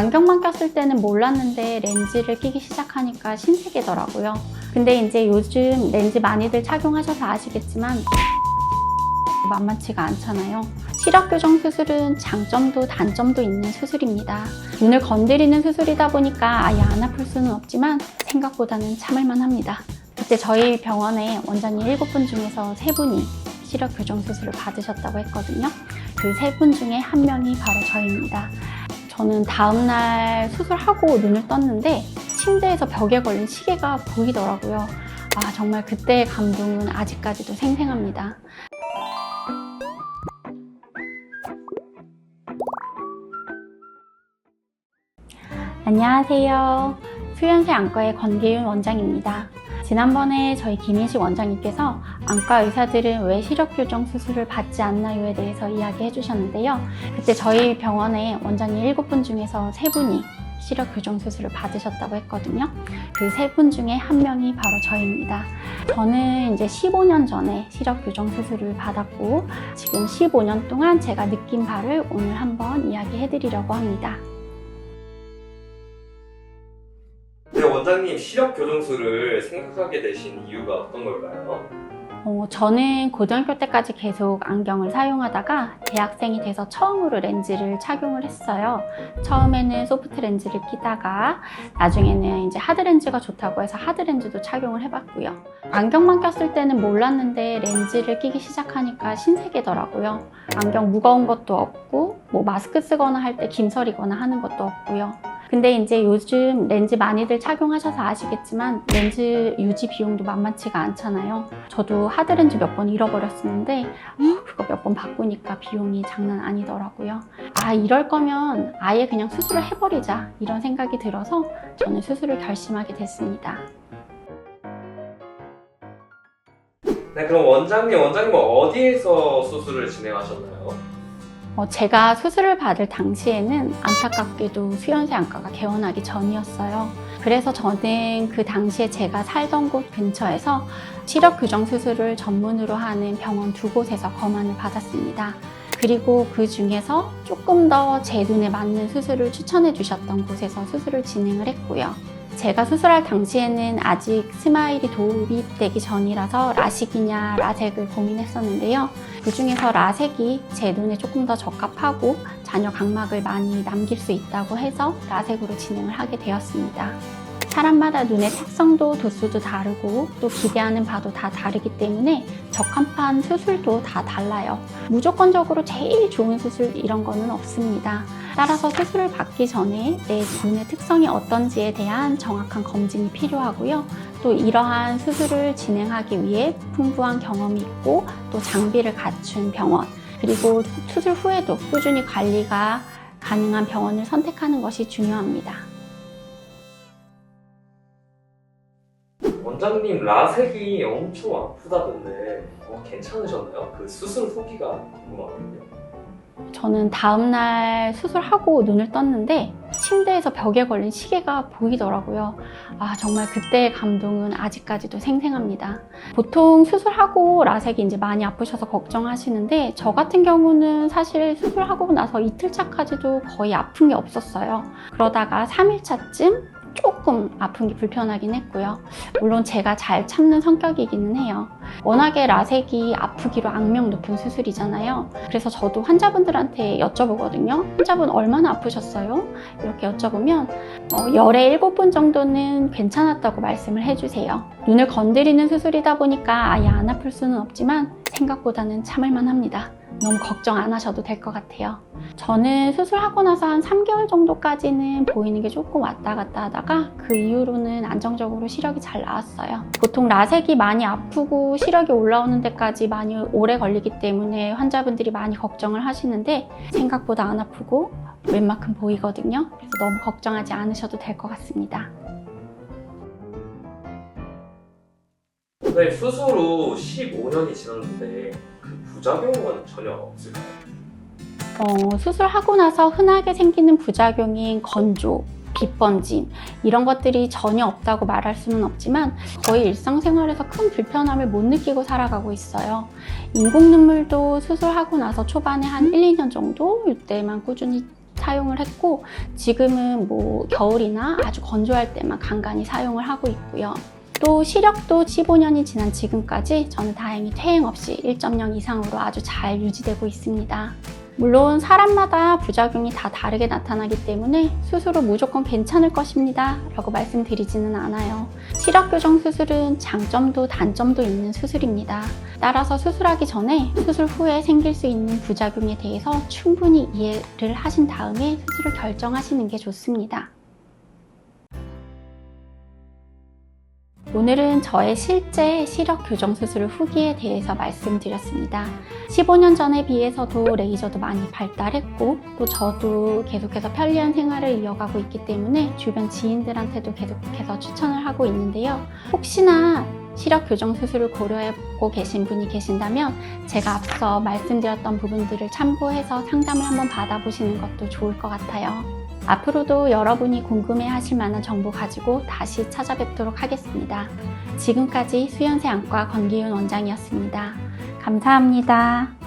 안경만 꼈을 때는 몰랐는데 렌즈를 끼기 시작하니까 신세계더라고요. 근데 이제 요즘 렌즈 많이들 착용하셔서 아시겠지만 만만치가 않잖아요. 시력 교정 수술은 장점도 단점도 있는 수술입니다. 눈을 건드리는 수술이다 보니까 아예 안 아플 수는 없지만 생각보다는 참을만 합니다. 그때 저희 병원에 원장님 7분 중에서 3분이 시력 교정 수술을 받으셨다고 했거든요. 그 3분 중에 한 명이 바로 저입니다. 저는 다음날 수술하고 눈을 떴는데 침대에서 벽에 걸린 시계가 보이더라고요. 정말 그때의 감동은 아직까지도 생생합니다. 안녕하세요. 수연세 안과의 권계윤 원장입니다. 지난번에 저희 김인식 원장님께서 안과 의사들은 왜 시력 교정 수술을 받지 않나요에 대해서 이야기해 주셨는데요. 그때 저희 병원에 원장님 7분 중에서 3분이 시력 교정 수술을 받으셨다고 했거든요. 그 3분 중에 한 명이 바로 저입니다. 저는 이제 15년 전에 시력 교정 수술을 받았고 지금 15년 동안 제가 느낀 바를 오늘 한번 이야기해 드리려고 합니다. 네, 원장님, 시력 교정술을 생각하게 되신 이유가 어떤 걸까요? 저는 고등학교 때까지 계속 안경을 사용하다가 대학생이 돼서 처음으로 렌즈를 착용을 했어요. 처음에는 소프트 렌즈를 끼다가 나중에는 이제 하드 렌즈가 좋다고 해서 하드 렌즈도 착용을 해봤고요. 안경만 꼈을 때는 몰랐는데 렌즈를 끼기 시작하니까 신세계더라고요. 안경 무거운 것도 없고 마스크 쓰거나 할 때 김설이거나 하는 것도 없고요. 근데 이제 요즘 렌즈 많이들 착용하셔서 아시겠지만 렌즈 유지 비용도 만만치가 않잖아요. 저도 하드 렌즈 몇 번 잃어버렸었는데 그거 몇 번 바꾸니까 비용이 장난 아니더라고요. 이럴 거면 아예 그냥 수술을 해버리자 이런 생각이 들어서 저는 수술을 결심하게 됐습니다. 네, 그럼 원장님은 어디에서 수술을 진행하셨나요? 제가 수술을 받을 당시에는 안타깝게도 수연세 안과가 개원하기 전이었어요. 그래서 저는 그 당시에 제가 살던 곳 근처에서 시력 교정 수술을 전문으로 하는 병원 2곳에서 검안을 받았습니다. 그리고 그 중에서 조금 더 제 눈에 맞는 수술을 추천해 주셨던 곳에서 수술을 진행을 했고요. 제가 수술할 당시에는 아직 스마일이 도입되기 전이라서 라식이냐 라섹을 고민했었는데요. 그 중에서 라섹이 제 눈에 조금 더 적합하고 잔여 각막을 많이 남길 수 있다고 해서 라섹으로 진행을 하게 되었습니다. 사람마다 눈의 색성도 도수도 다르고 또 기대하는 바도 다 다르기 때문에 적합한 수술도 다 달라요. 무조건적으로 제일 좋은 수술 이런 거는 없습니다. 따라서 수술을 받기 전에 내 눈의 특성이 어떤지에 대한 정확한 검진이 필요하고요. 또 이러한 수술을 진행하기 위해 풍부한 경험이 있고 또 장비를 갖춘 병원, 그리고 수술 후에도 꾸준히 관리가 가능한 병원을 선택하는 것이 중요합니다. 원장님, 라섹이 엄청 아프다던데 괜찮으셨나요? 그 수술 후기가 궁금하거든요. 저는 다음날 수술하고 눈을 떴는데 침대에서 벽에 걸린 시계가 보이더라고요. 정말 그때의 감동은 아직까지도 생생합니다. 보통 수술하고 라섹이 이제 많이 아프셔서 걱정하시는데 저 같은 경우는 사실 수술하고 나서 이틀차까지도 거의 아픈 게 없었어요. 그러다가 3일차쯤 조금 아픈 게 불편하긴 했고요. 물론 제가 잘 참는 성격이기는 해요. 워낙에 라섹이 아프기로 악명 높은 수술이잖아요. 그래서 저도 환자분들한테 여쭤보거든요. 환자분 얼마나 아프셨어요? 이렇게 여쭤보면 열에 7분 정도는 괜찮았다고 말씀을 해주세요. 눈을 건드리는 수술이다 보니까 아예 안 아플 수는 없지만 생각보다는 참을만 합니다. 너무 걱정 안 하셔도 될 것 같아요. 저는 수술하고 나서 한 3개월 정도까지는 보이는 게 조금 왔다 갔다 하다가 그 이후로는 안정적으로 시력이 잘 나왔어요. 보통 라섹이 많이 아프고 시력이 올라오는 데까지 많이 오래 걸리기 때문에 환자분들이 많이 걱정을 하시는데 생각보다 안 아프고 웬만큼 보이거든요. 그래서 너무 걱정하지 않으셔도 될 것 같습니다. 네, 수술 후 15년이 지났는데 그 부작용은 전혀 없을까요? 수술하고 나서 흔하게 생기는 부작용인 건조, 빛번짐 이런 것들이 전혀 없다고 말할 수는 없지만 거의 일상생활에서 큰 불편함을 못 느끼고 살아가고 있어요. 인공 눈물도 수술하고 나서 초반에 한 1, 2년 정도 이때만 꾸준히 사용을 했고 지금은 뭐 겨울이나 아주 건조할 때만 간간히 사용을 하고 있고요. 또 시력도 15년이 지난 지금까지 저는 다행히 퇴행 없이 1.0 이상으로 아주 잘 유지되고 있습니다. 물론 사람마다 부작용이 다 다르게 나타나기 때문에 수술 후 무조건 괜찮을 것입니다 라고 말씀드리지는 않아요. 시력 교정 수술은 장점도 단점도 있는 수술입니다. 따라서 수술하기 전에 수술 후에 생길 수 있는 부작용에 대해서 충분히 이해를 하신 다음에 수술을 결정하시는 게 좋습니다. 오늘은 저의 실제 시력 교정 수술 후기에 대해서 말씀드렸습니다. 15년 전에 비해서도 레이저도 많이 발달했고 또 저도 계속해서 편리한 생활을 이어가고 있기 때문에 주변 지인들한테도 계속해서 추천을 하고 있는데요. 혹시나 시력 교정 수술을 고려해보고 계신 분이 계신다면 제가 앞서 말씀드렸던 부분들을 참고해서 상담을 한번 받아보시는 것도 좋을 것 같아요. 앞으로도 여러분이 궁금해하실 만한 정보 가지고 다시 찾아뵙도록 하겠습니다. 지금까지 수연세 안과 권기윤 원장이었습니다. 감사합니다.